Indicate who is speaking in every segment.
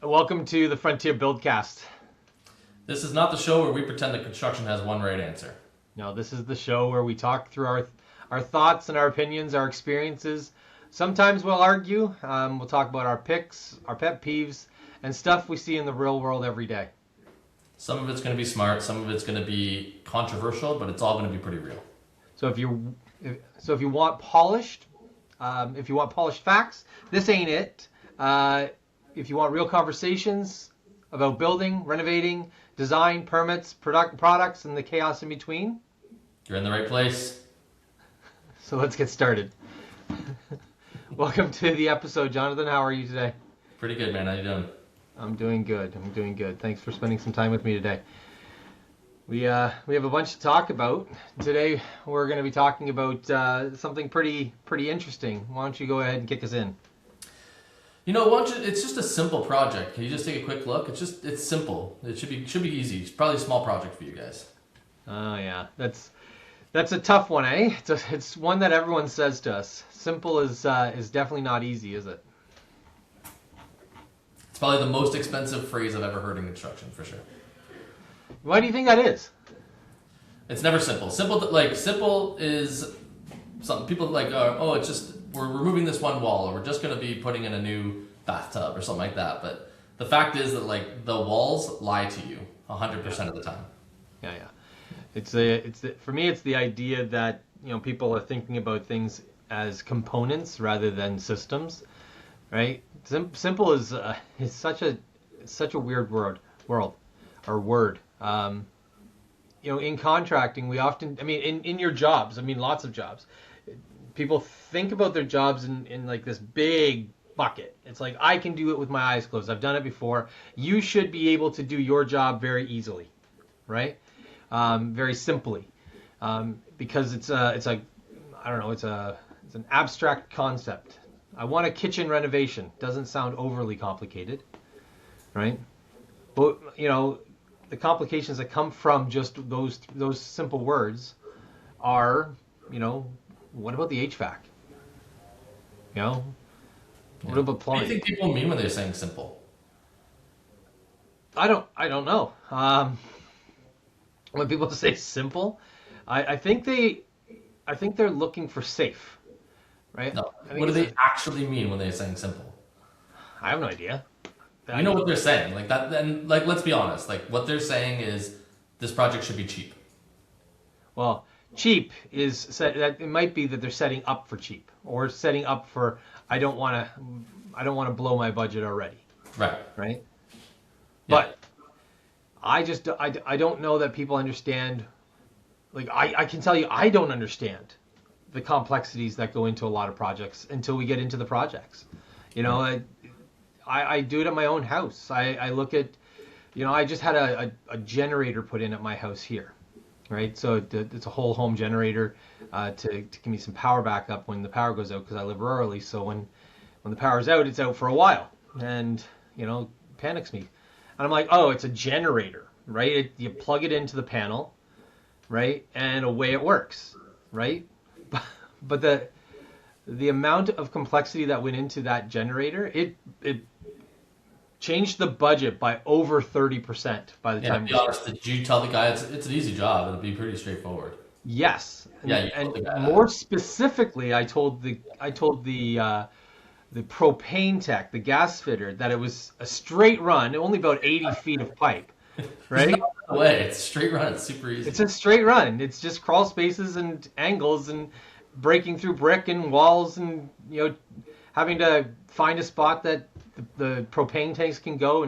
Speaker 1: Welcome to the Frontier BuildCast.
Speaker 2: This is not the show where we pretend that construction has one right answer.
Speaker 1: No, this is the show where we talk through our thoughts and our opinions, our experiences. Sometimes we'll argue. We'll talk about our picks, our pet peeves, and stuff we see in the real world every day.
Speaker 2: Some of it's going to be smart, some of it's going to be controversial, but it's all going to be pretty real.
Speaker 1: So if you want polished facts, this ain't it. If you want real conversations about building, renovating, design, permits, products, and the chaos in between,
Speaker 2: you're in the right place.
Speaker 1: So let's get started. Welcome to the episode, Jonathan. How are you today?
Speaker 2: Pretty good, man. How you doing?
Speaker 1: I'm doing good. Thanks for spending some time with me today. We have a bunch to talk about. Today we're going to be talking about something pretty interesting. Why don't you go ahead and kick us in?
Speaker 2: It's just a simple project. Can you just take a quick look? It's simple. It should be easy. It's probably a small project for you guys.
Speaker 1: Oh yeah, that's a tough one, eh? It's one that everyone says to us. Simple is definitely not easy, is it?
Speaker 2: It's probably the most expensive phrase I've ever heard in construction, for sure.
Speaker 1: Why do you think that is?
Speaker 2: It's never simple. Simple is something people like. It's just we're removing this one wall, or we're just going to be putting in a new bathtub, or something like that. But the fact is that the walls lie to you 100% of the time.
Speaker 1: Yeah. For me, it's the idea that people are thinking about things as components rather than systems, right? Simple is such a weird word. In contracting, we often, in your jobs, lots of jobs, people think about their jobs in like this big bucket. It's like, I can do it with my eyes closed. I've done it before. You should be able to do your job very easily, right? Very simply, because it's an abstract concept. I want a kitchen renovation. Doesn't sound overly complicated, right? But the complications that come from just those simple words are, what about the HVAC? What about plumbing?
Speaker 2: What do you think people mean when they're saying simple?
Speaker 1: I don't know. When people say simple, I think they're looking for safe, right?
Speaker 2: No. What do they actually mean when they're saying simple?
Speaker 1: I have no idea.
Speaker 2: You know what they're saying, like that. Then, let's be honest. What they're saying is this project should be cheap.
Speaker 1: Well, cheap is that it might be that they're setting up for cheap, or setting up for I don't want to blow my budget already.
Speaker 2: Right.
Speaker 1: Right.
Speaker 2: Yeah.
Speaker 1: But I don't know that people understand. I can tell you, I don't understand the complexities that go into a lot of projects until we get into the projects. I do it at my own house. I look at, I just had a generator put in at my house here, right? So it's a whole home generator to give me some power backup when the power goes out, because I live rurally. So when the power's out, it's out for a while, and panics me. And I'm like, oh, it's a generator, right? You plug it into the panel, right, and away it works, right? But the amount of complexity that went into that generator, it changed the budget by over 30% by the time.
Speaker 2: To be honest, did you tell the guy it's an easy job? It'll be pretty straightforward.
Speaker 1: Yes. And more specifically, I told the propane tech, the gas fitter, that it was a straight run, only about 80 feet of pipe, right?
Speaker 2: No way, it's a straight run. It's super easy.
Speaker 1: It's a straight run. It's just crawl spaces and angles and breaking through brick and walls, and having to find a spot that the propane tanks can go,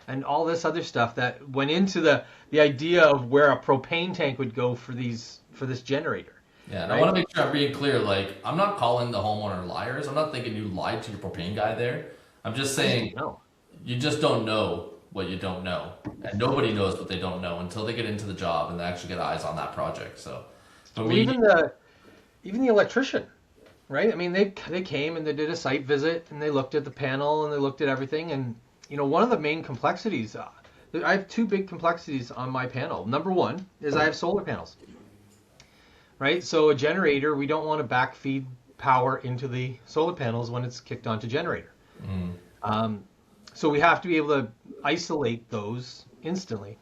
Speaker 1: and all this other stuff that went into the idea of where a propane tank would go for this generator.
Speaker 2: Yeah, and
Speaker 1: right?
Speaker 2: I want to make sure I'm being clear. I'm not calling the homeowner liars. I'm not thinking you lied to your propane guy there. I'm just saying you just don't know what you don't know, and nobody knows what they don't know until they get into the job and they actually get eyes on that project. So,
Speaker 1: even the electrician, right? They came and they did a site visit, and they looked at the panel and they looked at everything. And one of the main complexities, I have two big complexities on my panel. Number one is I have solar panels, right? So a generator, we don't want to backfeed power into the solar panels when it's kicked onto generator. So we have to be able to isolate those instantly.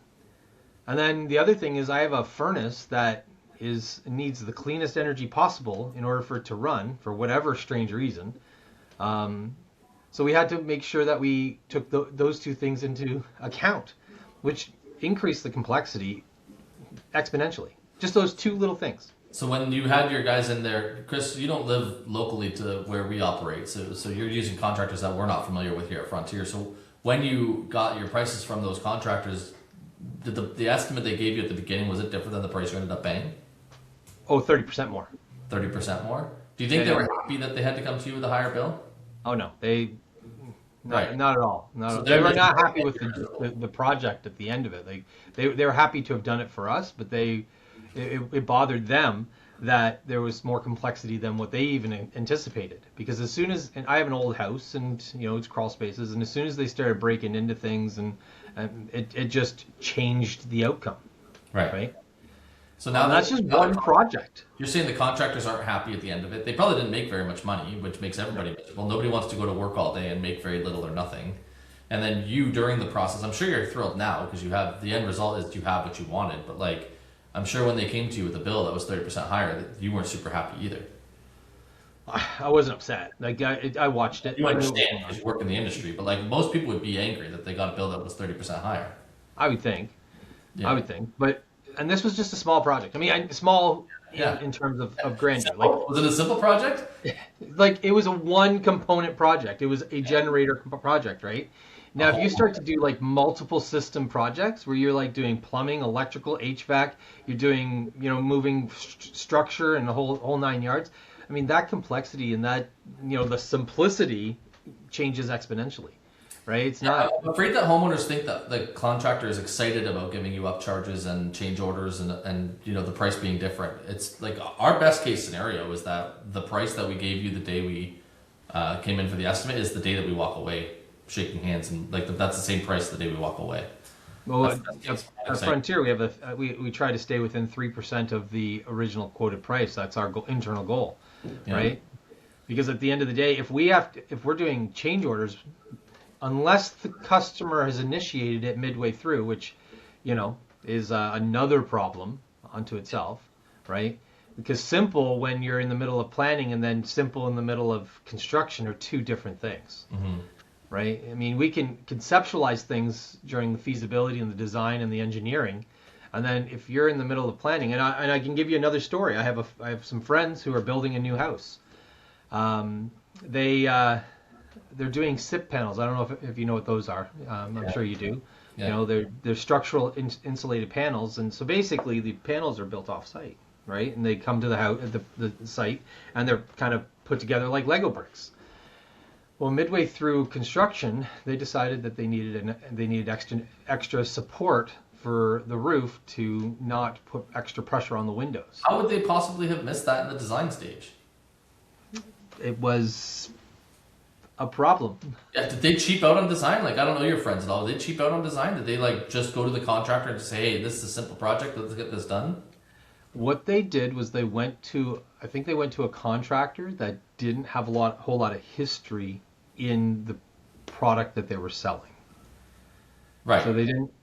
Speaker 1: And then the other thing is I have a furnace that needs the cleanest energy possible in order for it to run for whatever strange reason. So we had to make sure that we took those two things into account, which increased the complexity exponentially. Just those two little things.
Speaker 2: So when you had your guys in there, Chris, you don't live locally to where we operate, so you're using contractors that we're not familiar with here at Frontier. So when you got your prices from those contractors, did the estimate they gave you at the beginning, was it different than the price you ended up paying?
Speaker 1: Oh, 30% more.
Speaker 2: 30% more? Do you think they were happy that they had to come to you with a higher bill?
Speaker 1: Oh no,
Speaker 2: Right.
Speaker 1: Not at all.
Speaker 2: So
Speaker 1: They were not happy with the project at the end of it. They were happy to have done it for us, but it bothered them that there was more complexity than what they even anticipated. Because as soon as, and I have an old house and it's crawl spaces, and as soon as they started breaking into things and it just changed the outcome.
Speaker 2: Right. So now
Speaker 1: that's just one project.
Speaker 2: You're saying the contractors aren't happy at the end of it. They probably didn't make very much money, which makes everybody miserable. Nobody wants to go to work all day and make very little or nothing. And then you, during the process, I'm sure you're thrilled now because you have, the end result is you have what you wanted. But like, I'm sure when they came to you with a bill that was 30% higher, that you weren't super happy either.
Speaker 1: I wasn't upset. Like I watched it.
Speaker 2: You understand because you work in the industry, but like most people would be angry that they got a bill that was 30% higher.
Speaker 1: I would think.
Speaker 2: Yeah.
Speaker 1: I would think. And this was just a small project. I mean, small in terms of grandeur. Like,
Speaker 2: was it a simple project?
Speaker 1: Like it was a one component project. It was a generator project, right? Now, if you start to do like multiple system projects where you're like doing plumbing, electrical, HVAC, you're doing, moving structure and the whole 9 yards. I mean, that complexity and that, the simplicity changes exponentially. Right? It's not.
Speaker 2: I'm afraid that homeowners think that the contractor is excited about giving you up charges and change orders and the price being different. It's like our best case scenario is that the price that we gave you the day we came in for the estimate is the day that we walk away shaking hands, and like that's the same price the day we walk away.
Speaker 1: Well, at Frontier we have we try to stay within 3% of the original quoted price. That's our internal goal, right? Because at the end of the day, if we're doing change orders, unless the customer has initiated it midway through, which, is another problem unto itself, right? Because simple when you're in the middle of planning and then simple in the middle of construction are two different things, right? I mean, we can conceptualize things during the feasibility and the design and the engineering, and then if you're in the middle of planning, and I can give you another story. I have some friends who are building a new house. They're doing SIP panels. I don't know if you know what those are. I'm sure you do.
Speaker 2: Yeah.
Speaker 1: They're structural insulated panels, and so basically the panels are built off site, right? And they come to the house, the site, and they're kind of put together like Lego bricks. Well, midway through construction, they decided that they needed extra support for the roof to not put extra pressure on the windows.
Speaker 2: How would they possibly have missed that in the design stage?
Speaker 1: It was a problem.
Speaker 2: Yeah, did they cheap out on design? Like, I don't know your friends at all. Did they cheap out on design? Did they like just go to the contractor and say, hey, this is a simple project, let's get this done?
Speaker 1: What they did was they went to a contractor that didn't have a whole lot of history in the product that they were selling.
Speaker 2: Right.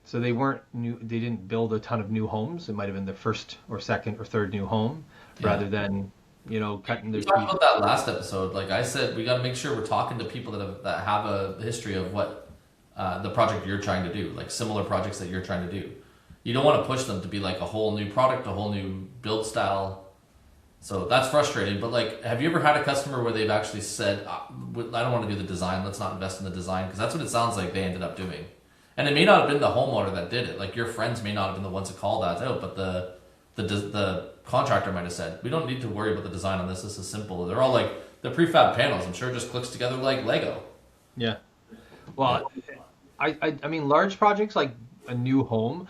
Speaker 1: So they weren't new. They didn't build a ton of new homes. It might have been their first or second or third new home, rather than cutting their teeth.
Speaker 2: We talked about that last episode. Like I said, we got to make sure we're talking to people that have a history of what the project you're trying to do, like similar projects that you're trying to do. You don't want to push them to be like a whole new product, a whole new build style. So that's frustrating. But like, have you ever had a customer where they've actually said, I don't want to do the design, let's not invest in the design? Because that's what it sounds like they ended up doing. And it may not have been the homeowner that did it. Like your friends may not have been the ones that called that out, but the contractor might have said, we don't need to worry about the design on this. This is simple. They're all like, the prefab panels, I'm sure it just clicks together like Lego.
Speaker 1: Yeah. Well, I mean, large projects like a new home,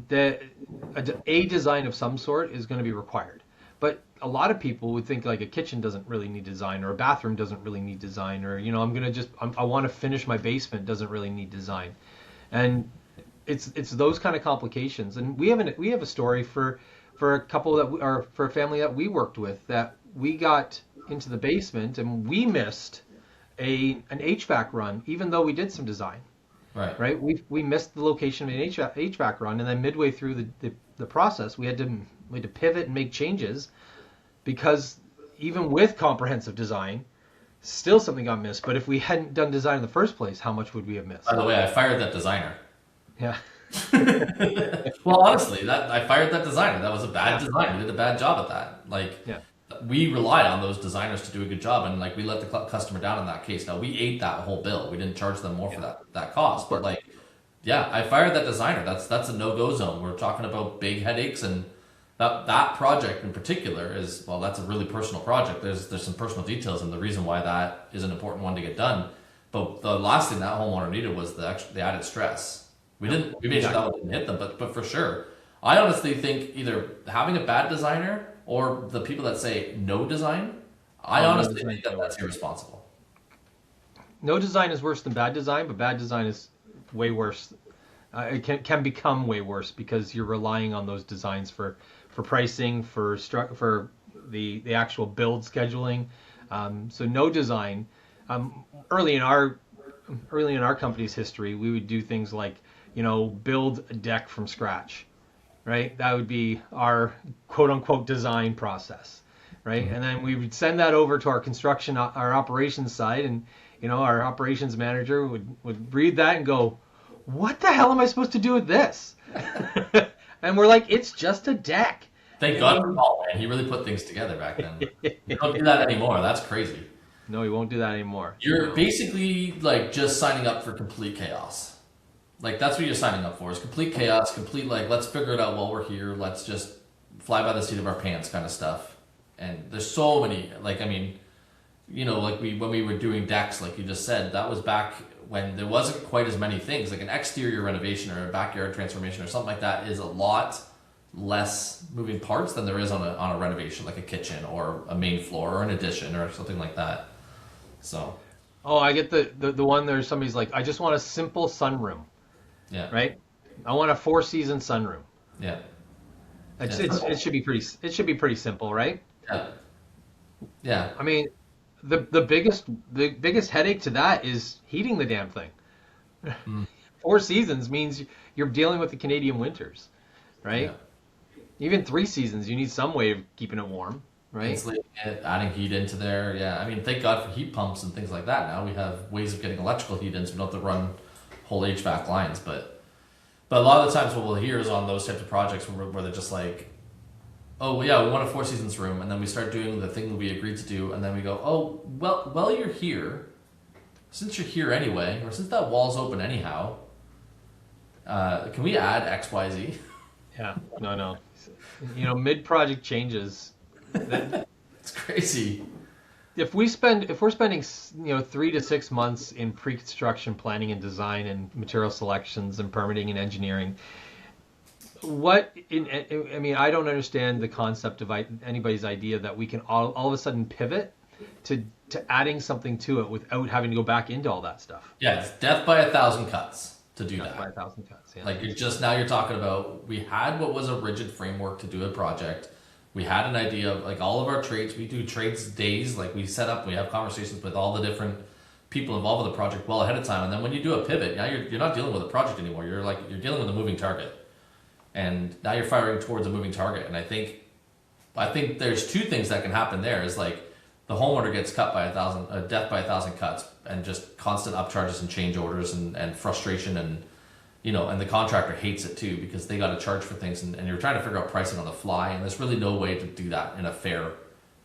Speaker 1: a design of some sort is going to be required. But a lot of people would think like a kitchen doesn't really need design, or a bathroom doesn't really need design, or I want to finish my basement doesn't really need design, and it's those kind of complications. And we have a story for a couple for a family that we worked with, that we got into the basement and we missed an HVAC run, even though we did some design.
Speaker 2: Right.
Speaker 1: Right? We missed the location of an HVAC run, and then midway through the process, we had to pivot and make changes because even with comprehensive design, still something got missed. But if we hadn't done design in the first place, how much would we have missed?
Speaker 2: By the way, I fired that designer.
Speaker 1: Yeah.
Speaker 2: Well, honestly, I fired that designer. That was a bad design. We did a bad job at that. Like,
Speaker 1: Yeah.
Speaker 2: we rely on those designers to do a good job, and like we let the customer down in that case. Now we ate that whole bill. We didn't charge them more for that cost. But like, yeah, I fired that designer. That's a no-go zone. We're talking about big headaches, and that project in particular is, well, that's a really personal project. There's some personal details, and the reason why that is an important one to get done. But the last thing that homeowner needed was the added stress. We made sure that one didn't hit them, but for sure, I honestly think either having a bad designer or the people that say no design, I honestly think that's irresponsible.
Speaker 1: No design is worse than bad design, but bad design is way worse. It can become way worse because you're relying on those designs for pricing, for the actual build scheduling. So no design. Early in our company's history, we would do things like, build a deck from scratch, right? That would be our quote unquote design process, right? Mm-hmm. And then we would send that over to our operations side, and our operations manager would read that and go, "What the hell am I supposed to do with this?" And we're like, "It's just a deck."
Speaker 2: Thank God for Paul, man. He really put things together back then. You don't do that anymore. That's crazy.
Speaker 1: No, he won't do that anymore.
Speaker 2: You're basically like just signing up for complete chaos. Like, that's what you're signing up for, is complete chaos, complete, like, let's figure it out while we're here. Let's just fly by the seat of our pants kind of stuff. And there's so many, like, I mean, like when we were doing decks, like you just said, that was back when there wasn't quite as many things. Like an exterior renovation or a backyard transformation or something like that is a lot less moving parts than there is on a renovation, like a kitchen or a main floor or an addition or something like that. So.
Speaker 1: Oh, I get the one there. Somebody's like, I just want a simple sunroom.
Speaker 2: Yeah.
Speaker 1: Right. I want a 4-season sunroom.
Speaker 2: Yeah.
Speaker 1: It should be pretty simple, right?
Speaker 2: Yeah. Yeah.
Speaker 1: I mean, the biggest headache to that is heating the damn thing. 4 seasons means you're dealing with the Canadian winters, right? Yeah. Even 3 seasons, you need some way of keeping it warm, right?
Speaker 2: Insulating it, adding heat into there. Yeah. I mean, thank God for heat pumps and things like that. Now we have ways of getting electrical heat in, so we don't have to run whole HVAC lines. But a lot of the times what we'll hear is on those types of projects where they're just like, oh, yeah, we want a 4 seasons room, and then we start doing the thing that we agreed to do, and then we go, oh, well, you're here. Since you're here anyway, or since that wall's open anyhow, can we add XYZ?
Speaker 1: Yeah, no. Mid-project changes.
Speaker 2: It's crazy.
Speaker 1: If we're spending 3 to 6 months in pre-construction planning and design and material selections and permitting and engineering, I don't understand the concept of anybody's idea that we can all of a sudden pivot to adding something to it without having to go back into all that stuff.
Speaker 2: Yeah, it's death by 1,000 cuts to do
Speaker 1: death
Speaker 2: that.
Speaker 1: By 1,000 cuts. Yeah.
Speaker 2: Like you're talking about, we had what was a rigid framework to do a project. We had an idea of like all of our trades. We do trades days. Like we have conversations with all the different people involved with the project well ahead of time. And then when you do a pivot, now you're not dealing with a project anymore. You're dealing with a moving target. And now you're firing towards a moving target. And I think there's 2 things that can happen there. Is like the homeowner gets cut by death by 1,000 cuts, and just constant upcharges and change orders and frustration, and and the contractor hates it too because they got to charge for things, and you're trying to figure out pricing on the fly, and there's really no way to do that in a fair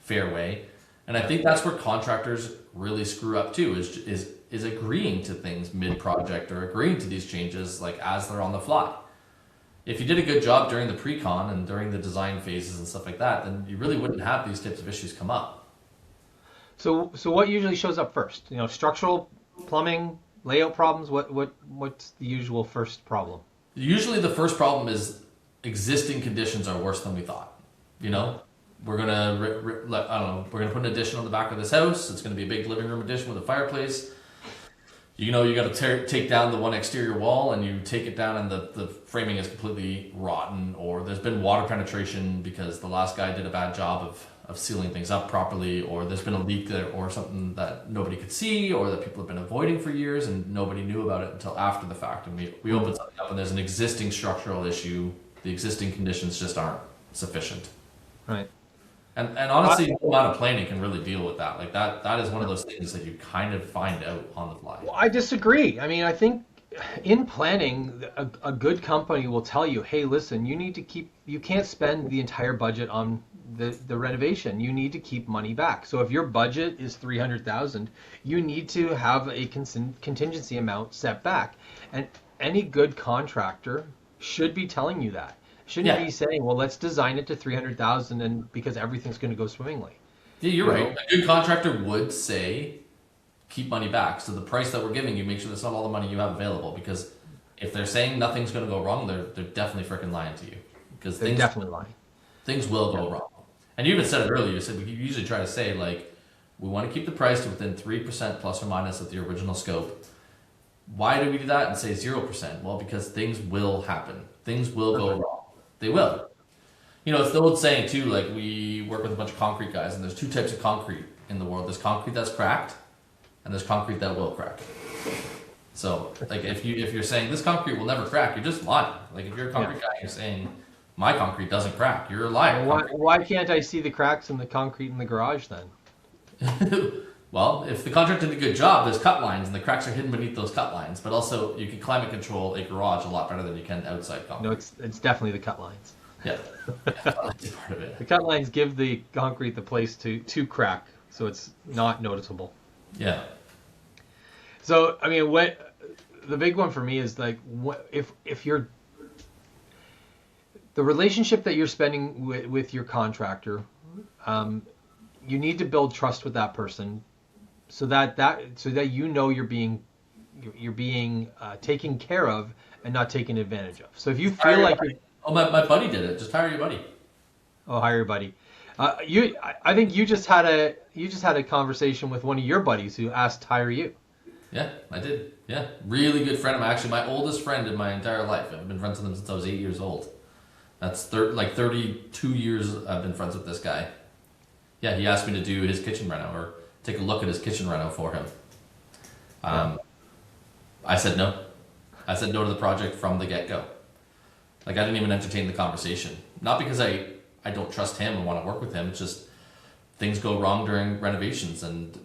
Speaker 2: way. And I think that's where contractors really screw up too, is agreeing to things mid-project or agreeing to these changes like as they're on the fly. If you did a good job during the pre-con and during the design phases and stuff like that, then you really wouldn't have these types of issues come up.
Speaker 1: So what usually shows up first? Structural, plumbing, layout problems. What's the usual first problem?
Speaker 2: Usually the first problem is existing conditions are worse than we thought. We're gonna we're gonna put an addition on the back of this house. It's gonna be a big living room addition with a fireplace. You got to take down the one exterior wall, and you take it down, and the framing is completely rotten, or there's been water penetration because the last guy did a bad job of sealing things up properly, or there's been a leak there, or something that nobody could see, or that people have been avoiding for years and nobody knew about it until after the fact. And we open something up and there's an existing structural issue. The existing conditions just aren't sufficient.
Speaker 1: Right.
Speaker 2: And honestly, a lot of planning can really deal with that. Like that is one of those things that you kind of find out on the fly.
Speaker 1: Well, I disagree. I mean, I think in planning, a good company will tell you, hey, listen, you can't spend the entire budget on the renovation. You need to keep money back. So if your budget is $300,000, you need to have a contingency amount set back. And any good contractor should be telling you that. Shouldn't be saying, well, let's design it to $300,000 and because everything's going to go swimmingly.
Speaker 2: Yeah, you're right. A good contractor would say, keep money back. So the price that we're giving you, make sure that's not all the money you have available. Because if they're saying nothing's going to go wrong, they're definitely freaking lying to you. Because
Speaker 1: they're definitely lying.
Speaker 2: Things will go wrong. And you even said it earlier. You said we usually try to say, like, we want to keep the price to within 3% plus or minus of the original scope. Why do we do that and say 0%? Well, because things will happen. Things will go wrong. They will. You know, it's the old saying too, like we work with a bunch of concrete guys and there's two types of concrete in the world. There's concrete that's cracked and there's concrete that will crack. So like if you're saying this concrete will never crack, you're just lying. Like if you're a concrete guy and you're saying my concrete doesn't crack, you're a liar.
Speaker 1: Why can't I see the cracks in the concrete in the garage then?
Speaker 2: Well, if the contractor did a good job, there's cut lines and the cracks are hidden beneath those cut lines. But also, you can climate control a garage a lot better than you can outside concrete.
Speaker 1: No, it's definitely the cut lines.
Speaker 2: Yeah, that's part of it.
Speaker 1: The cut lines give the concrete the place to crack, so it's not noticeable.
Speaker 2: Yeah.
Speaker 1: So I mean, what the big one for me is like, if you're the relationship that you're spending with your contractor, you need to build trust with that person. So that you know you're being taken care of and not taken advantage of. So if you feel like
Speaker 2: my buddy did it, just hire your buddy.
Speaker 1: Oh, hire your buddy. I think you just had a conversation with one of your buddies who asked to hire you.
Speaker 2: Yeah, I did. Yeah, really good friend of mine. Actually, my oldest friend in my entire life. I've been friends with him since I was 8 years old. That's 32 years I've been friends with this guy. Yeah, he asked me to do his kitchen reno or take a look at his kitchen reno for him. I said no. I said no to the project from the get-go. Like, I didn't even entertain the conversation. Not because I don't trust him and want to work with him. It's just things go wrong during renovations. And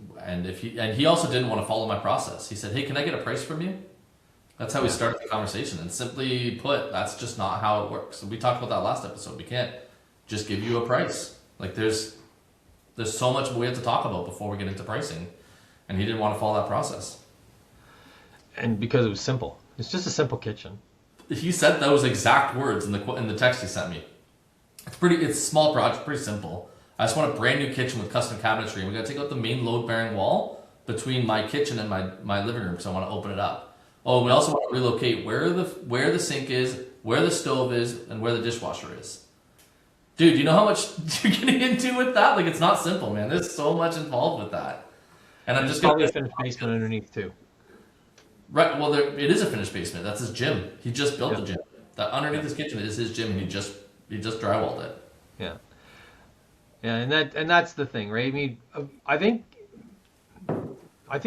Speaker 2: he also didn't want to follow my process. He said, hey, can I get a price from you? That's how we started the conversation. And simply put, that's just not how it works. And we talked about that last episode. We can't just give you a price. Like, there's so much we have to talk about before we get into pricing, and he didn't want to follow that process.
Speaker 1: And because it was simple, it's just a simple kitchen.
Speaker 2: He said those exact words in the text he sent me. It's a small project, pretty simple. I just want a brand new kitchen with custom cabinetry, and we got to take out the main load-bearing wall between my kitchen and my living room, so I want to open it up. Oh, and we also want to relocate where the sink is, where the stove is, and where the dishwasher is. Dude, you know how much you're getting into with that? Like, it's not simple, man. There's so much involved with that. And I'm just
Speaker 1: probably a finished basement underneath too.
Speaker 2: Right. Well, it is a finished basement. That's his gym. He just built the gym. That underneath his kitchen is his gym, and he just drywalled it.
Speaker 1: Yeah. Yeah, and that's the thing, right? I mean, I think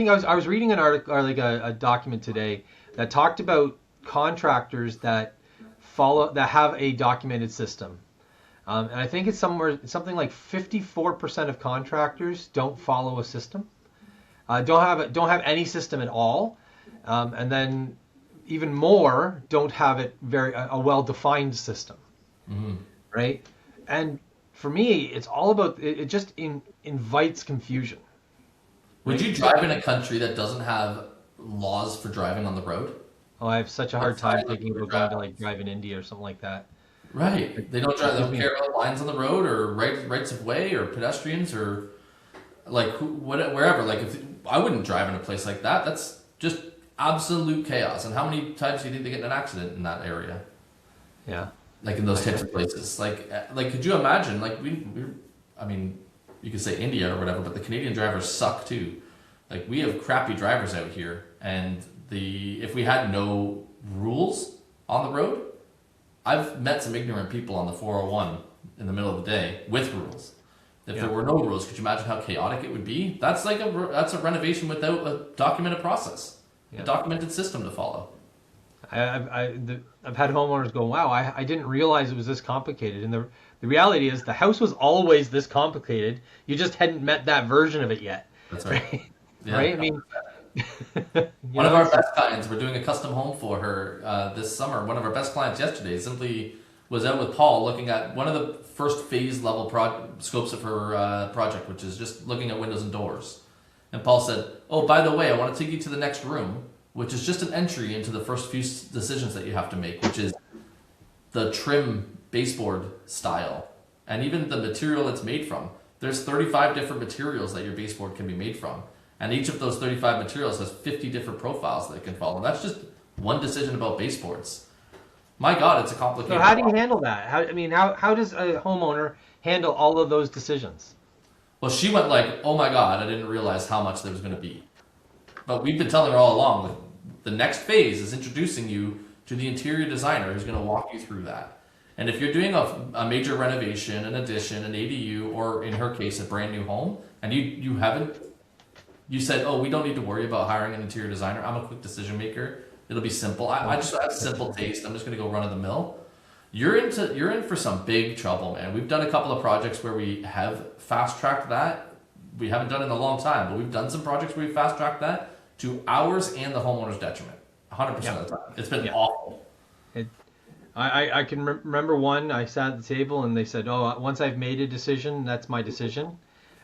Speaker 1: I was reading an article or like a document today that talked about contractors that have a documented system. And I think it's something like 54% of contractors don't follow a system, don't have any system at all, and then even more don't have it a well-defined system, right? And for me, it's all about it. Just invites confusion.
Speaker 2: Would you drive in a country that doesn't have laws for driving on the road?
Speaker 1: Oh, I have such a hard time thinking about going to like drive in India or something like that.
Speaker 2: Right. They don't care about lines on the road or rights of way or pedestrians or like wherever. Like I wouldn't drive in a place like that. That's just absolute chaos. And how many times do you think they get in an accident in that area?
Speaker 1: Yeah.
Speaker 2: Like in those types of places. Like could you imagine? Like I mean, you could say India or whatever, but the Canadian drivers suck too. Like we have crappy drivers out here, and if we had no rules on the road. I've met some ignorant people on the 401 in the middle of the day with rules. If there were no rules, could you imagine how chaotic it would be? That's a renovation without a documented process, a documented system to follow.
Speaker 1: I've had homeowners go, wow, I didn't realize it was this complicated. And the reality is the house was always this complicated. You just hadn't met that version of it yet.
Speaker 2: That's right. Yeah.
Speaker 1: Right? I mean,
Speaker 2: one of our best clients, we're doing a custom home for her this summer. One of our best clients yesterday simply was out with Paul looking at one of the first phase level scopes of her project, which is just looking at windows and doors. And Paul said, oh, by the way, I want to take you to the next room, which is just an entry into the first few decisions that you have to make, which is the trim baseboard style and even the material it's made from. There's 35 different materials that your baseboard can be made from. And each of those 35 materials has 50 different profiles that it can follow. That's just one decision about baseboards. My God, it's a complicated
Speaker 1: So how do you handle that? How does a homeowner handle all of those decisions?
Speaker 2: Well, she went like, oh my God, I didn't realize how much there was going to be. But we've been telling her all along, like, the next phase is introducing you to the interior designer who's going to walk you through that. And if you're doing a major renovation, an addition, an ADU, or in her case, a brand new home, and you said, oh, we don't need to worry about hiring an interior designer. I'm a quick decision maker. It'll be simple. I just have simple taste. I'm just going to go run of the mill. You're in for some big trouble, man. We've done a couple of projects where we have fast tracked that. We haven't done it in a long time, but we've done some projects where we fast tracked that to ours and the homeowner's detriment. 100% of the time. It's been awful.
Speaker 1: I can remember one. I sat at the table and they said, "Oh, once I've made a decision, that's my decision."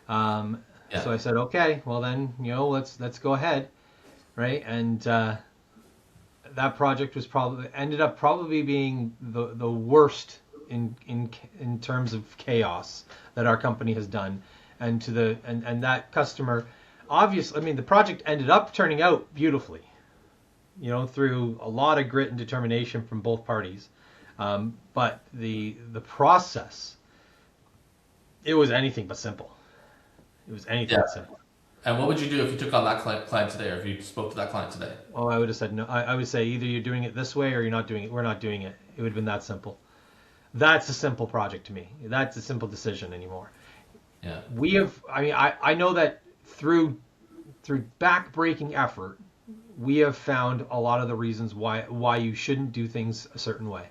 Speaker 1: So I said, "Okay, well then, let's go ahead, right?" And that project was ended up being the worst in terms of chaos that our company has done, and and that customer, obviously, the project ended up turning out beautifully, through a lot of grit and determination from both parties. But the process, it was anything but simple. It was anything but simple.
Speaker 2: And what would you do if you took on that client today, or if you spoke to that client today?
Speaker 1: Oh, I would have said no. I would say either you're doing it this way or you're not doing it. We're not doing it. It would have been that simple. That's a simple project to me. That's a simple decision anymore.
Speaker 2: Yeah.
Speaker 1: We have. I know that through back-breaking effort, we have found a lot of the reasons why you shouldn't do things a certain way.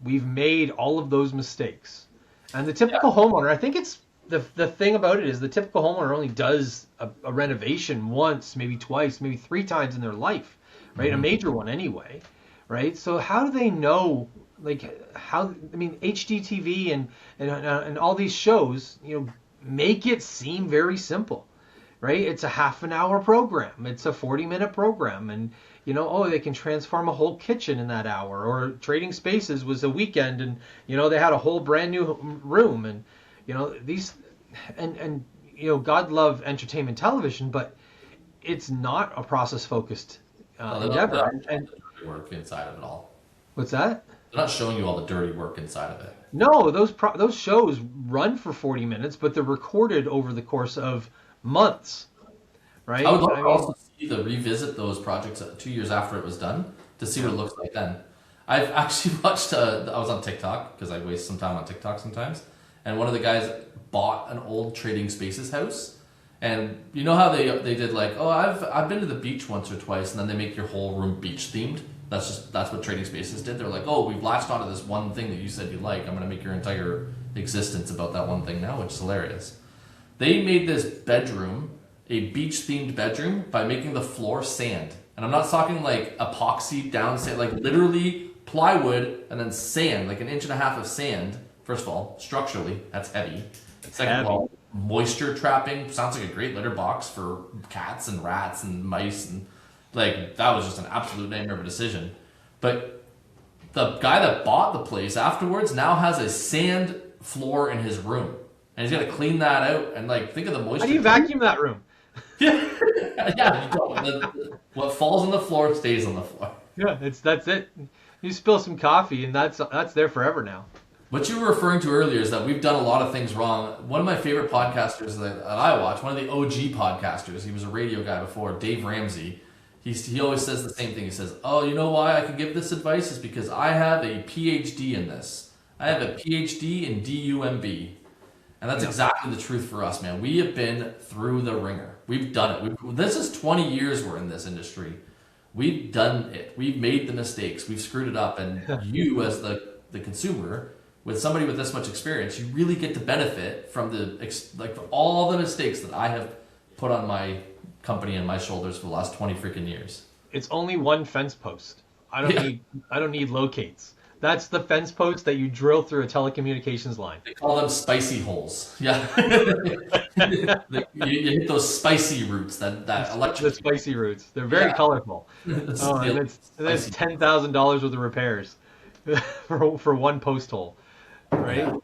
Speaker 1: We've made all of those mistakes, and the typical homeowner, I think it's the thing about it is the typical homeowner only does a renovation once, maybe twice, maybe 3 times in their life, right? A major one anyway, right? So how do they know? HGTV and all these shows, make it seem very simple. Right? It's a half an hour program. It's a 40-minute program. And, they can transform a whole kitchen in that hour. Or Trading Spaces was a weekend and, they had a whole brand new room. And, God love entertainment television, but it's not a process-focused endeavor.
Speaker 2: And work inside of it all.
Speaker 1: What's that?
Speaker 2: They're not showing you all the dirty work inside of it.
Speaker 1: No, those shows run for 40 minutes, but they're recorded over the course of months, right?
Speaker 2: I would love to also revisit those projects 2 years after it was done to see what it looks like then. I've actually watched, I was on TikTok because I waste some time on TikTok sometimes, and one of the guys bought an old Trading Spaces house, and you know how they did like, oh, I've been to the beach once or twice, and then they make your whole room beach themed. That's what Trading Spaces did. They're like, oh, we've latched onto this one thing that you said you like. I'm going to make your entire existence about that one thing now, which is hilarious. They made this bedroom a beach-themed bedroom by making the floor sand. And I'm not talking like epoxy down sand, like literally plywood and then sand, like 1.5 inches of sand. First of all, structurally, that's heavy. Second of all, moisture trapping. Sounds like a great litter box for cats and rats and mice. And like, that was just an absolute nightmare of a decision. But the guy that bought the place afterwards now has a sand floor in his room. And he's got to clean that out and like think of the moisture.
Speaker 1: How do you vacuum that room?
Speaker 2: Yeah, you don't. What falls on the floor stays on the floor.
Speaker 1: Yeah, that's it. You spill some coffee and that's there forever now.
Speaker 2: What you were referring to earlier is that we've done a lot of things wrong. One of my favorite podcasters that I watch, one of the OG podcasters, he was a radio guy before, Dave Ramsey. He always says the same thing. He says, oh, you know why I can give this advice is because I have a PhD in this. I have a PhD in DUMB. And that's exactly the truth for us, man. We have been through the ringer. We've done it. This is 20 years we're in this industry. We've done it. We've made the mistakes. We've screwed it up. And you, as the consumer, with somebody with this much experience, you really get to benefit from all the mistakes that I have put on my company and my shoulders for the last 20 freaking years.
Speaker 1: It's only one fence post. I don't need locates. That's the fence post that you drill through a telecommunications line.
Speaker 2: They call them spicy holes. Yeah. you hit those spicy roots, that electric.
Speaker 1: The spicy roots. They're very colorful. And it's $10,000 worth of repairs for one post hole, right? Yeah.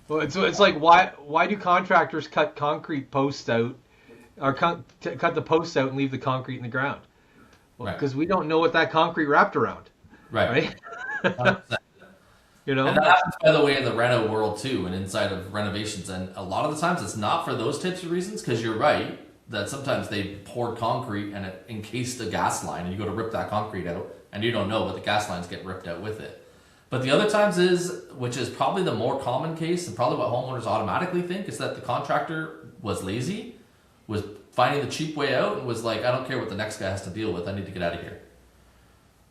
Speaker 1: Well, it's like why do contractors cut concrete posts out, or cut the posts out and leave the concrete in the ground? Well, because we don't know what that concrete wrapped around.
Speaker 2: Right? You know, and that happens, by the way, in the reno world too, and inside of renovations. And a lot of the times, it's not for those types of reasons. Because you're right that sometimes they poured concrete and it encased a gas line, and you go to rip that concrete out, and you don't know, but the gas lines get ripped out with it. But the other times which is probably the more common case, and probably what homeowners automatically think, is that the contractor was lazy, was finding the cheap way out, and was like, I don't care what the next guy has to deal with. I need to get out of here.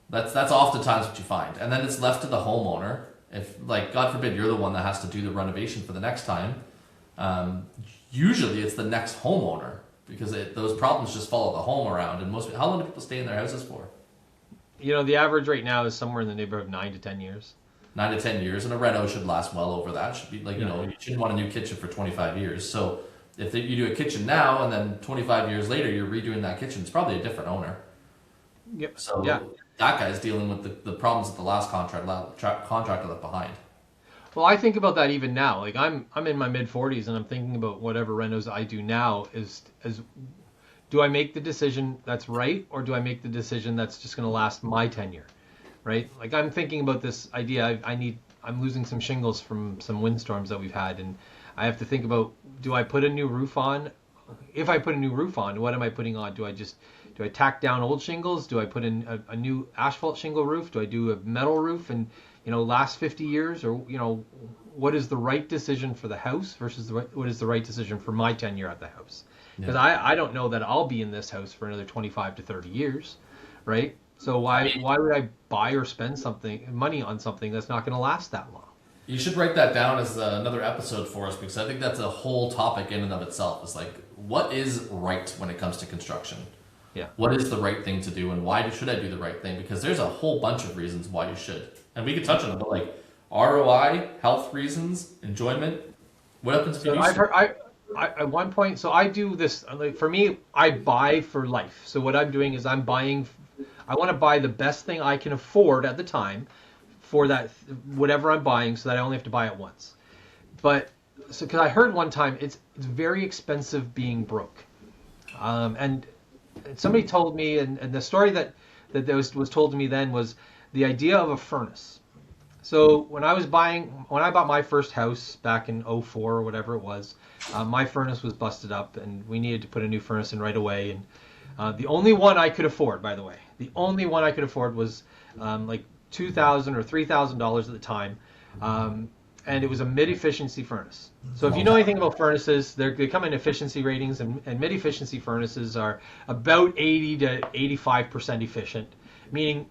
Speaker 2: That's oftentimes what you find. And then it's left to the homeowner. If, like, God forbid, you're the one that has to do the renovation for the next time, usually it's the next homeowner, because those problems just follow the home around. And how long do people stay in their houses for?
Speaker 1: You know, the average right now is somewhere in the neighborhood of 9 to 10 years.
Speaker 2: 9 to 10 years, and a reno should last well over that. Should be like, you know, you shouldn't want a new kitchen for 25 years. So if you do a kitchen now, and then 25 years later you're redoing that kitchen, it's probably a different owner.
Speaker 1: Yep.
Speaker 2: So that guy's dealing with the problems that the last contractor left behind.
Speaker 1: Well, I think about that even now. Like I'm in my mid 40s, and I'm thinking about whatever renos I do now is do I make the decision that's right, or do I make the decision that's just going to last my tenure, right? Like I'm thinking about this idea. I'm losing some shingles from some windstorms that we've had, and I have to think about, do I put a new roof on? If I put a new roof on, what am I putting on? Do I tack down old shingles? Do I put in a new asphalt shingle roof? Do I do a metal roof and, you know, last 50 years? Or, you know, what is the right decision for the house versus what is the right decision for my tenure at the house? Because I don't know that I'll be in this house for another 25 to 30 years, right? So why would I buy or spend money on something that's not going to last that long?
Speaker 2: You should write that down as another episode for us, because I think that's a whole topic in and of itself. It's like, what is right when it comes to construction?
Speaker 1: Yeah.
Speaker 2: What is the right thing to do, and why should I do the right thing? Because there's a whole bunch of reasons why you should. And we could touch on it, but like ROI, health reasons, enjoyment. What happens if you
Speaker 1: at one point, so I do this, like, for me, I buy for life. So what I'm doing is I want to buy the best thing I can afford at the time for that, whatever I'm buying, so that I only have to buy it once. But, so, because I heard one time, it's very expensive being broke. And somebody told me, and the story that was told to me then was the idea of a furnace. So when I bought my first house back in 04 or whatever it was, my furnace was busted up, and we needed to put a new furnace in right away. And the only one I could afford, by the way, was like $2,000 or $3,000 at the time, and it was a mid-efficiency furnace. So if you know anything about furnaces, they come in efficiency ratings, and mid-efficiency furnaces are about 80 to 85% efficient, meaning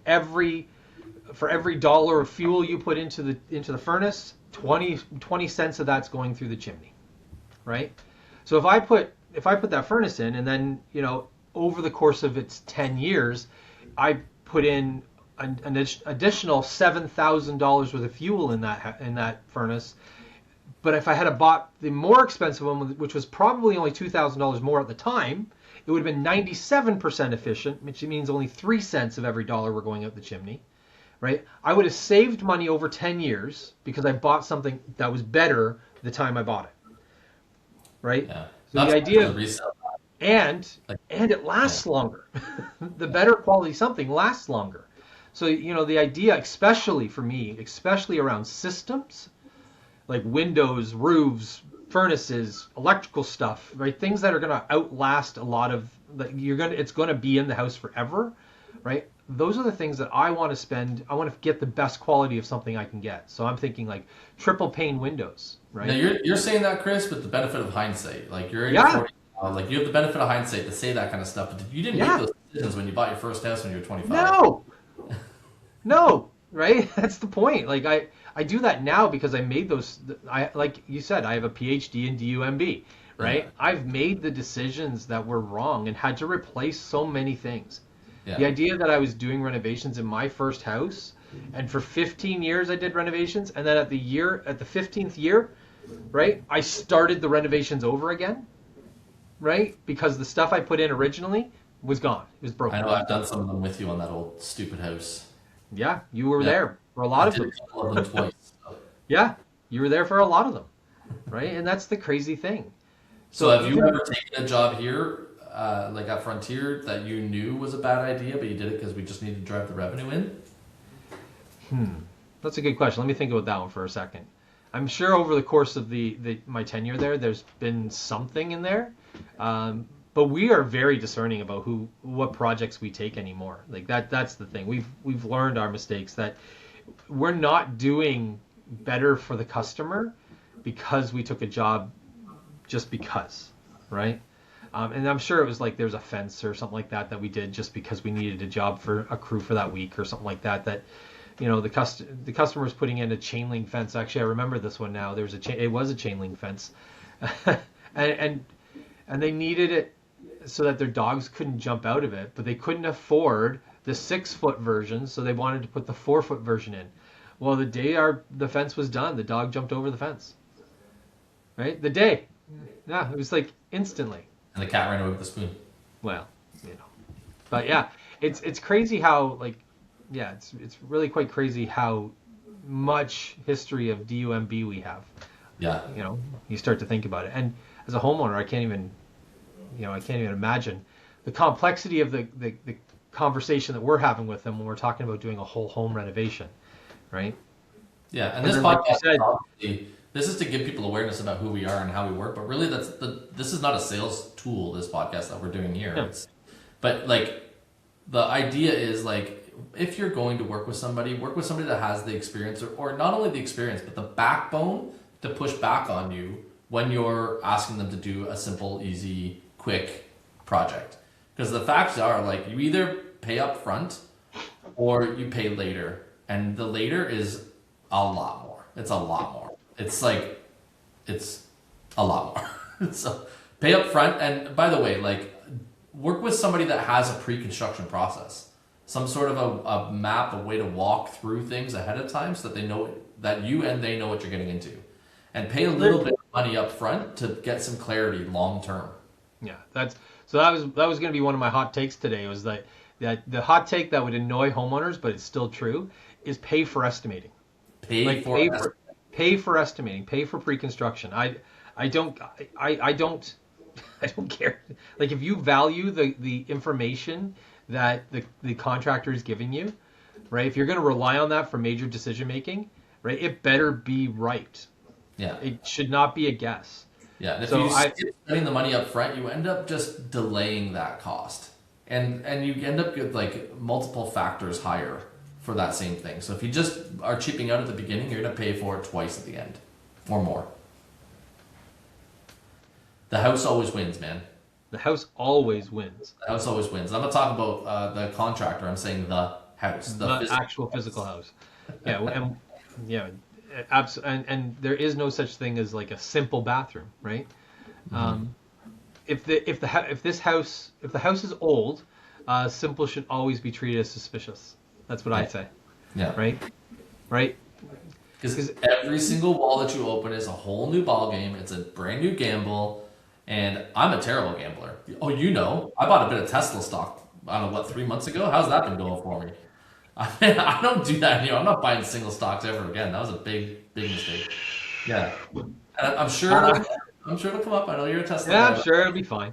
Speaker 1: for every dollar of fuel you put into the furnace, 20 cents of that's going through the chimney, right? So if I put that furnace in, and then, you know, over the course of its 10 years, I put in an additional $7,000 worth of fuel in that furnace. But if I had bought the more expensive one, which was probably only $2,000 more at the time, it would have been 97% efficient, which means only 3 cents of every dollar were going out the chimney, right? I would have saved money over 10 years because I bought something that was better the time I bought it, right?
Speaker 2: Yeah.
Speaker 1: So the idea, and it lasts longer. The better quality something lasts longer. So, you know, the idea, especially for me, especially around systems, like windows, roofs, furnaces, electrical stuff, right? Things that are going to outlast a lot of, it's going to be in the house forever. right? Those are the things that I want to spend. I want to get the best quality of something I can get. So I'm thinking like triple pane windows,
Speaker 2: Now
Speaker 1: right?
Speaker 2: you're saying that, Chris, with the benefit of hindsight. Like you're in your
Speaker 1: Yeah,
Speaker 2: 40s now, like you have the benefit of hindsight to say that kind of stuff. But you didn't make
Speaker 1: yeah.
Speaker 2: those decisions when you bought your first house when you were 25.
Speaker 1: No, no, right? That's the point. Like I do that now because I made those. I like you said, I have a PhD in DUMB,
Speaker 2: Yeah,
Speaker 1: right? I've made the decisions that were wrong and had to replace so many things.
Speaker 2: yeah.
Speaker 1: The idea that I was doing renovations in my first house, and for 15 years I did renovations, and then at the 15th year, right, I started the renovations over again, right? Because the stuff I put in originally was gone. It was
Speaker 2: I
Speaker 1: broken.
Speaker 2: know I've done some of them with you on that old stupid house.
Speaker 1: Yeah, you were
Speaker 2: Yeah,
Speaker 1: there for a lot
Speaker 2: I
Speaker 1: of
Speaker 2: did a
Speaker 1: them.
Speaker 2: couple of them twice. So,
Speaker 1: Yeah, you were there for a lot of them, right? And that's the crazy thing.
Speaker 2: so
Speaker 1: So
Speaker 2: have you
Speaker 1: even
Speaker 2: ever taken a job here, like at Frontier, that you knew was a bad idea, but you did it because we just needed to drive the revenue in?
Speaker 1: that's a good question. Let me think about that one for a second. I'm sure over the course of my tenure there, there's been something in there, but we are very discerning about what projects we take anymore. Like that's the thing. We've learned our mistakes that we're not doing better for the customer because we took a job just because, right? And I'm sure it was like there's a fence or something like that we did just because we needed a job for a crew for that week or something like that. That the customer was putting in a chain link fence. Actually, I remember this one now. It was a chain link fence, and, and and they needed it so that their dogs couldn't jump out of it, but they couldn't afford the 6 foot version, so they wanted to put the 4 foot version in. Well, the day the fence was done, the dog jumped over the fence. Right, the day, yeah, it was like instantly.
Speaker 2: And the cat ran away with the spoon.
Speaker 1: Well, but yeah, it's crazy how like, yeah, it's really quite crazy how much history of DUMB we have.
Speaker 2: Yeah.
Speaker 1: You start to think about it, and as a homeowner, I can't even imagine the complexity of the conversation that we're having with them when we're talking about doing a whole home renovation, right?
Speaker 2: Yeah, and
Speaker 1: And
Speaker 2: this
Speaker 1: then, like you
Speaker 2: podcast
Speaker 1: said,
Speaker 2: obviously, this is to give people awareness about who we are and how we work. But really, this is not a sales tool. This podcast that we're doing here,
Speaker 1: yeah,
Speaker 2: but like the idea is like if you're going to work with somebody that has the experience or not only the experience but the backbone to push back on you when you're asking them to do a simple, easy, quick project. Because the facts are like you either pay up front or you pay later, and the later is a lot more. It's a lot more. It's a lot more. So pay up front, and by the way, like work with somebody that has a pre-construction process, some sort of a map, a way to walk through things ahead of time, so that they know that you and they know what you're getting into, and pay a little bit of money up front to get some clarity long term.
Speaker 1: yeah. That was going to be one of my hot takes today. Was that the hot take that would annoy homeowners, but it's still true, is pay for estimating. Like pay for estimating, pay for pre-construction. I don't I don't I don't care. Like if you value the information that the contractor is giving you, right? If you're going to rely on that for major decision making, right? It better be right.
Speaker 2: Yeah.
Speaker 1: It should not be a guess.
Speaker 2: Yeah, and if
Speaker 1: So
Speaker 2: you skip spending the money up front, you end up just delaying that cost, and you end up with like multiple factors higher for that same thing. So if you just are cheaping out at the beginning, you're gonna pay for it twice at the end, or more. The house always wins, man.
Speaker 1: The house always wins.
Speaker 2: The house always wins. I'm not talking about the contractor. I'm saying the house,
Speaker 1: The actual physical house. Yeah, and yeah, and there is no such thing as like a simple bathroom, right? If the house is old, simple should always be treated as suspicious. That's what I say.
Speaker 2: Yeah.
Speaker 1: Right.
Speaker 2: Because every single wall that you open is a whole new ball game. It's a brand new gamble, and I'm a terrible gambler. Oh, I bought a bit of Tesla stock. I don't know 3 months ago. How's that been going for me? I don't do that anymore. I'm not buying single stocks ever again. That was a big mistake. Yeah, and I'm sure it'll come up. I know you're a Tesla.
Speaker 1: Yeah,
Speaker 2: guy,
Speaker 1: I'm sure it'll be fine.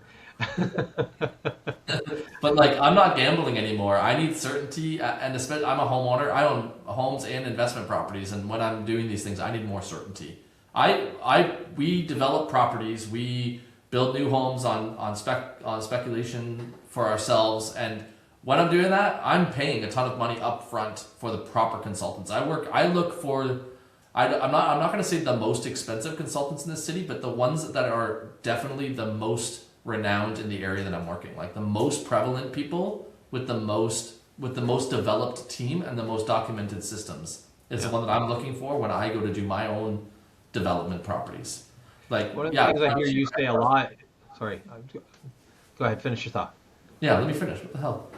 Speaker 2: But like, I'm not gambling anymore. I need certainty, and especially I'm a homeowner. I own homes and investment properties, and when I'm doing these things, I need more certainty. We develop properties. We build new homes on speculation for ourselves, and when I'm doing that, I'm paying a ton of money up front for the proper consultants. I look for, I'm not going to say the most expensive consultants in this city, but the ones that are definitely the most renowned in the area that I'm working, like the most prevalent people with the most developed team and the most documented systems. Is the one that I'm looking for when I go to do my own development properties. Like,
Speaker 1: One of the things I hear you say a lot. Sorry, go ahead, finish your thought.
Speaker 2: Yeah, let me finish. What the hell?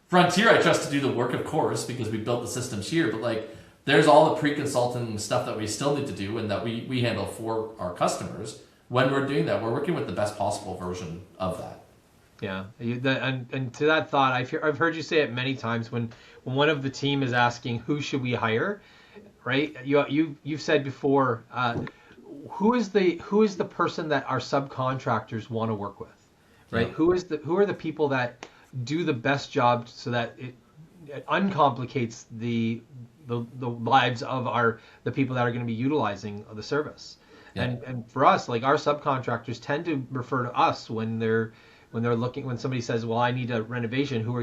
Speaker 2: Frontier, I trust to do the work, of course, because we built the systems here. But like, there's all the pre-consulting stuff that we still need to do, and that we handle for our customers. When we're doing that, we're working with the best possible version of that.
Speaker 1: Yeah, and to that thought, I've heard you say it many times when one of the team is asking who should we hire, right? You've said before, who is the person that our subcontractors want to work with, right?
Speaker 2: Yeah.
Speaker 1: Who are the people that do the best job so that it uncomplicates the lives of the people that are going to be utilizing the service.
Speaker 2: Yeah.
Speaker 1: And for us, like our subcontractors tend to refer to us when somebody says, well, I need a renovation, who are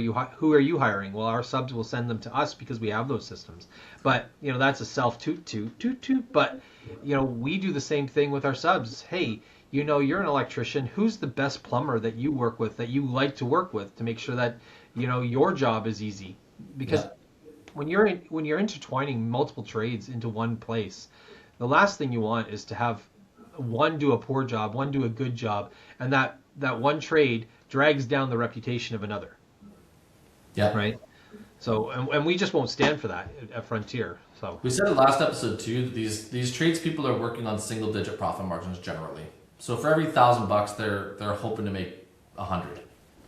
Speaker 1: you hiring? Well, our subs will send them to us because we have those systems. But, that's a self-toot, but, we do the same thing with our subs. Hey, you're an electrician. Who's the best plumber that you work with, that you like to work with, to make sure that, your job is easy? Because when you're intertwining multiple trades into one place, the last thing you want is to have one do a poor job, one do a good job, and that one trade drags down the reputation of another.
Speaker 2: Yeah.
Speaker 1: Right. So, and we just won't stand for that at Frontier. So
Speaker 2: we said in the last episode too, that these tradespeople are working on single-digit profit margins generally. So for every $1,000, they're hoping to make 100.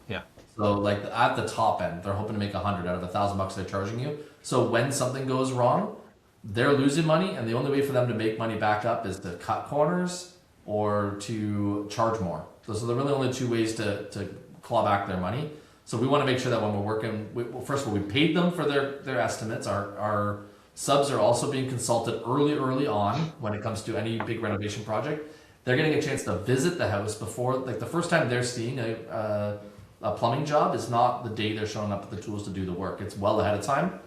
Speaker 1: Yeah.
Speaker 2: So like at the top end, they're hoping to make 100 out of the $1,000 they're charging you. So when something goes wrong, they're losing money, and the only way for them to make money back up is to cut corners or to charge more. So they're really only two ways to claw back their money. So we want to make sure that when we're working, first of all, we paid them for their estimates. Our subs are also being consulted early on when it comes to any big renovation project. They're getting a chance to visit the house before, like the first time they're seeing a plumbing job is not the day they're showing up with the tools to do the work. It's well ahead of time.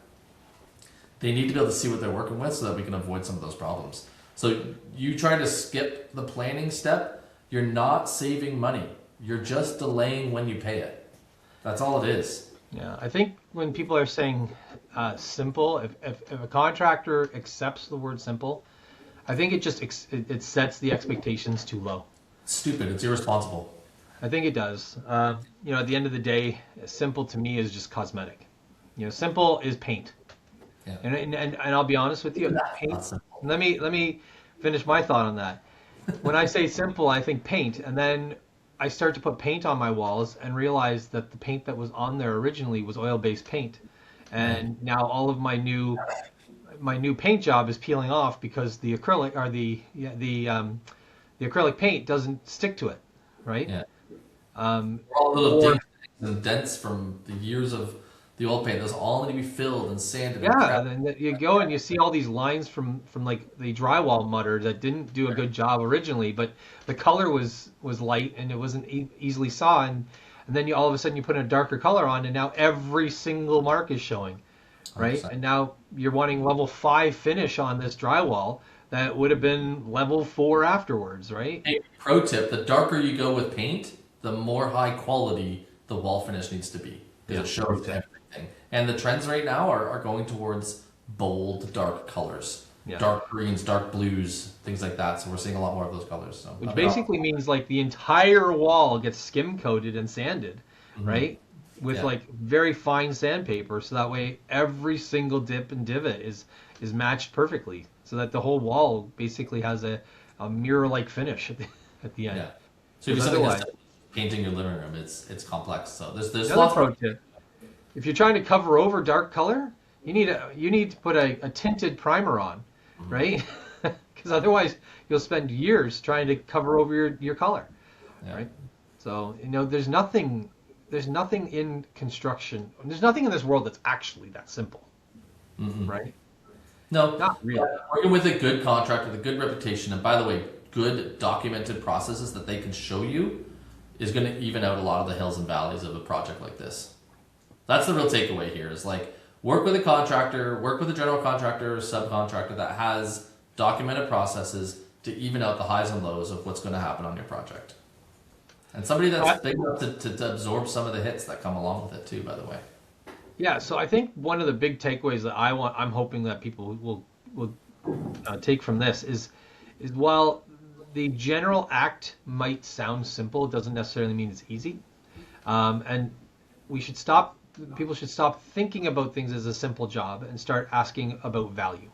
Speaker 2: They need to be able to see what they're working with so that we can avoid some of those problems. So you try to skip the planning step, you're not saving money. You're just delaying when you pay it. That's all it is.
Speaker 1: Yeah, I think when people are saying simple, if a contractor accepts the word simple, I think it sets the expectations too low.
Speaker 2: It's stupid. It's irresponsible.
Speaker 1: I think it does. At the end of the day, simple to me is just cosmetic. Simple is paint.
Speaker 2: Yeah.
Speaker 1: And I'll be honest with you, paint. Let me finish my thought on that. When I say simple, I think paint, and then I start to put paint on my walls and realize that the paint that was on there originally was oil-based paint, and now all of my new paint job is peeling off because the acrylic or the acrylic paint doesn't stick to it, right?
Speaker 2: Yeah. All little dinks and dents from the years of the old paint. Those all need to be filled and sanded.
Speaker 1: Yeah, and then you go and you see all these lines from like the drywall mutter that didn't do a good job originally, but the color was light and it wasn't easily saw, and then all of a sudden you put a darker color on, and now every single mark is showing, right?
Speaker 2: 100%.
Speaker 1: And now you're wanting level 5 finish on this drywall that would have been level 4 afterwards, right?
Speaker 2: Hey, pro tip: the darker you go with paint, the more high quality the wall finish needs to be, because it shows everything. And the trends right now are going towards bold, dark colors. Yeah. Dark greens, dark blues, things like that. So we're seeing a lot more of those colors. So
Speaker 1: which basically means like the entire wall gets skim coated and sanded, right? With like very fine sandpaper, so that way every single dip and divot is matched perfectly, so that the whole wall basically has a mirror-like finish at the end.
Speaker 2: Yeah. So if you're painting your living room, it's complex. So there's lots
Speaker 1: of tip. If you're trying to cover over dark color, you need to put a tinted primer on, right? Because otherwise you'll spend years trying to cover over your color, right? So there's nothing in construction. There's nothing in this world that's actually that simple, right?
Speaker 2: No,
Speaker 1: not really.
Speaker 2: Working with a good contractor with a good reputation, and by the way, good documented processes that they can show you, is going to even out a lot of the hills and valleys of a project like this. That's the real takeaway here is like work with a contractor, work with a general contractor or subcontractor that has documented processes to even out the highs and lows of what's going to happen on your project. And somebody that's big enough to absorb some of the hits that come along with it too, by the way.
Speaker 1: Yeah, so I think one of the big takeaways that I'm hoping that people will take from this is while the general act might sound simple, it doesn't necessarily mean it's easy. And people should stop thinking about things as a simple job and start asking about value,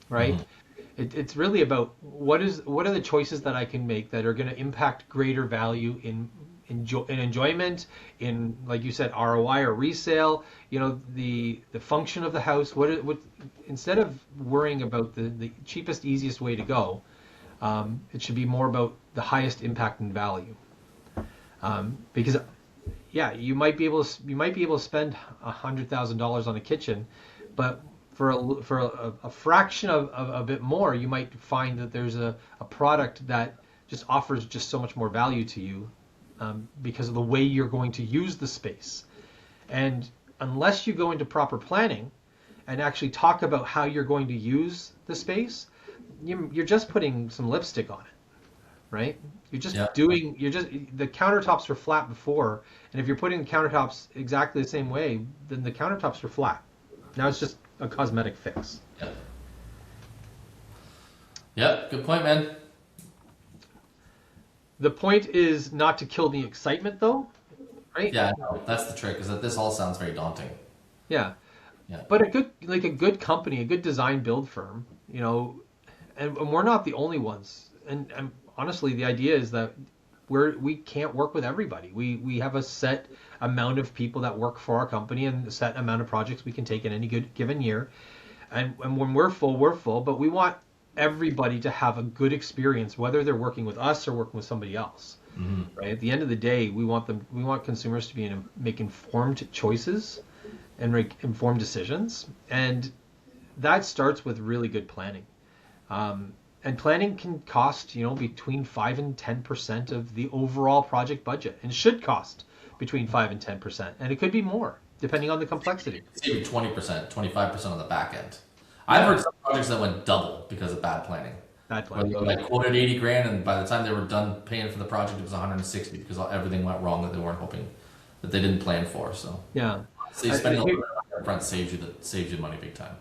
Speaker 1: right? It's really about what are the choices that I can make that are going to impact greater value in enjoyment, in, like you said, ROI or resale, the function of the house. What instead of worrying about the cheapest, easiest way to go, it should be more about the highest impact and value. Because yeah, you might be able to spend $100,000 on a kitchen, but for a fraction of a bit more, you might find that there's a product that just offers just so much more value to you, because of the way you're going to use the space. And unless you go into proper planning and actually talk about how you're going to use the space, you're just putting some lipstick on it, right? The countertops were flat before, and if you're putting the countertops exactly the same way, then the countertops are flat. Now it's just a cosmetic fix.
Speaker 2: Yep, good point, man.
Speaker 1: The point is not to kill the excitement, though, right?
Speaker 2: Yeah, no, that's the trick, is that this all sounds very daunting.
Speaker 1: Yeah. But a good company, a good design build firm, and we're not the only ones. And honestly, the idea is that we can't work with everybody. We have a set amount of people that work for our company and a set amount of projects we can take in any given year. And when we're full, but we want everybody to have a good experience, whether they're working with us or working with somebody else. Right? At the end of the day, we want consumers to make informed choices and make informed decisions. And that starts with really good planning. And planning can cost, between 5 and 10% of the overall project budget, and should cost between 5 and 10%. And it could be more, depending on the complexity.
Speaker 2: It's even 20%, 25% on the back end. I've heard some projects that went double because of bad planning. Where they like quoted 80 grand, and by the time they were done paying for the project, it was 160 because everything went wrong that they weren't hoping, that they didn't plan for. So
Speaker 1: yeah,
Speaker 2: so spending a little bit up front saves you money big time.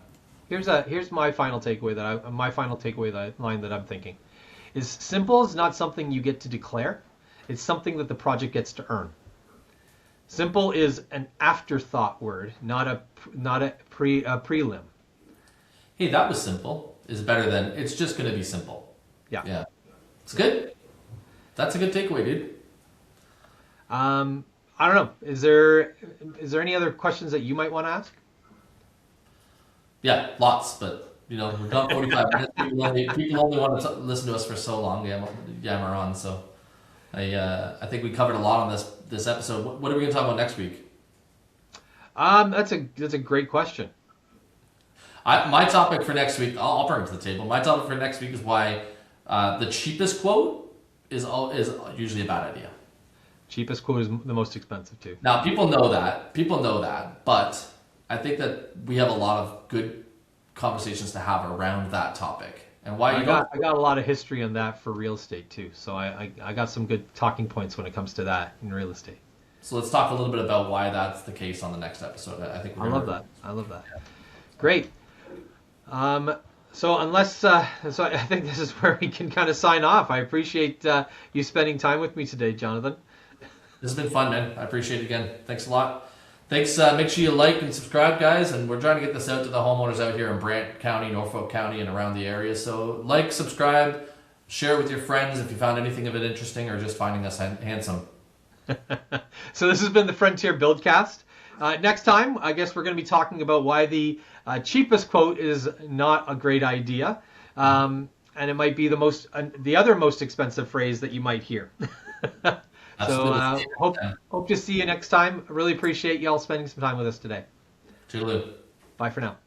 Speaker 1: Here's my final takeaway line that I'm thinking is simple is not something you get to declare. It's something that the project gets to earn. Simple is an afterthought word, not a prelim.
Speaker 2: Hey, that was simple. Is better than it's just going to be simple. Yeah. It's good. That's a good takeaway, dude.
Speaker 1: I don't know. Is there any other questions that you might want to ask?
Speaker 2: Yeah, lots, but we've got 45 minutes. People only want to listen to us for so long. Yammer on. So I think we covered a lot on this episode. What are we going to talk about next week?
Speaker 1: That's a great question.
Speaker 2: My topic for next week, I'll bring it to the table. My topic for next week is why the cheapest quote is usually a bad idea.
Speaker 1: Cheapest quote is the most expensive too.
Speaker 2: Now people know that, but I think that we have a lot of good conversations to have around that topic. And why I got
Speaker 1: a lot of history on that for real estate too. So I got some good talking points when it comes to that in real estate.
Speaker 2: So let's talk a little bit about why that's the case on the next episode. I love that.
Speaker 1: Yeah. Great. So I think this is where we can kind of sign off. I appreciate you spending time with me today, Jonathan.
Speaker 2: This has been fun, man. I appreciate it again. Thanks a lot. Thanks. Make sure you like and subscribe, guys. And we're trying to get this out to the homeowners out here in Brant County, Norfolk County, and around the area. So like, subscribe, share it with your friends if you found anything of it interesting or just finding us handsome.
Speaker 1: So this has been the Frontier BuildCast. Next time, I guess we're going to be talking about why the cheapest quote is not a great idea. And it might be the other most expensive phrase that you might hear. So hope to see you next time. I really appreciate y'all spending some time with us today.
Speaker 2: Toodaloo.
Speaker 1: Bye for now.